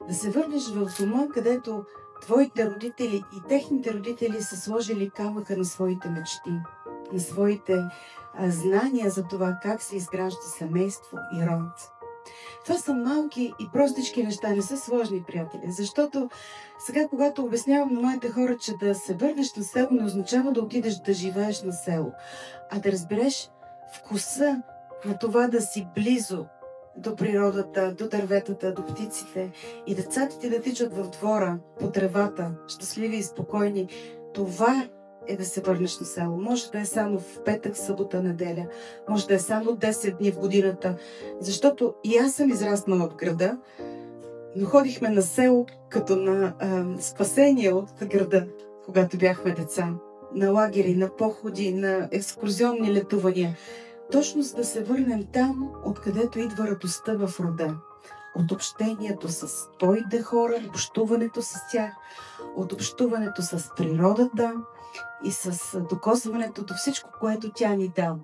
Да се върнеш в дома, където твоите родители и техните родители са сложили камъка на своите мечти, на своите знания за това как се изгражда семейство и род. Това са малки и простички неща, не са сложни, приятели. Защото сега, когато обяснявам на моите хора, че да се върнеш на село не означава да отидеш да живееш на село, а да разбереш вкуса на това да си близо до природата, до дърветата, до птиците и децата ти да тичат в двора, по тревата, щастливи и спокойни. Това е да се върнеш на село. Може да е само в петък, събота, неделя. Може да е само 10 дни в годината. Защото и аз съм израснала от града, но ходихме на село като на спасение от града, когато бяхме деца. На лагери, на походи, на екскурзионни летувания. Точно за да се върнем там, откъдето идва радостта в рода. От общението с твоите хора, общуването с тях, от общуването с природата и с докосването до всичко, което тя ни дава.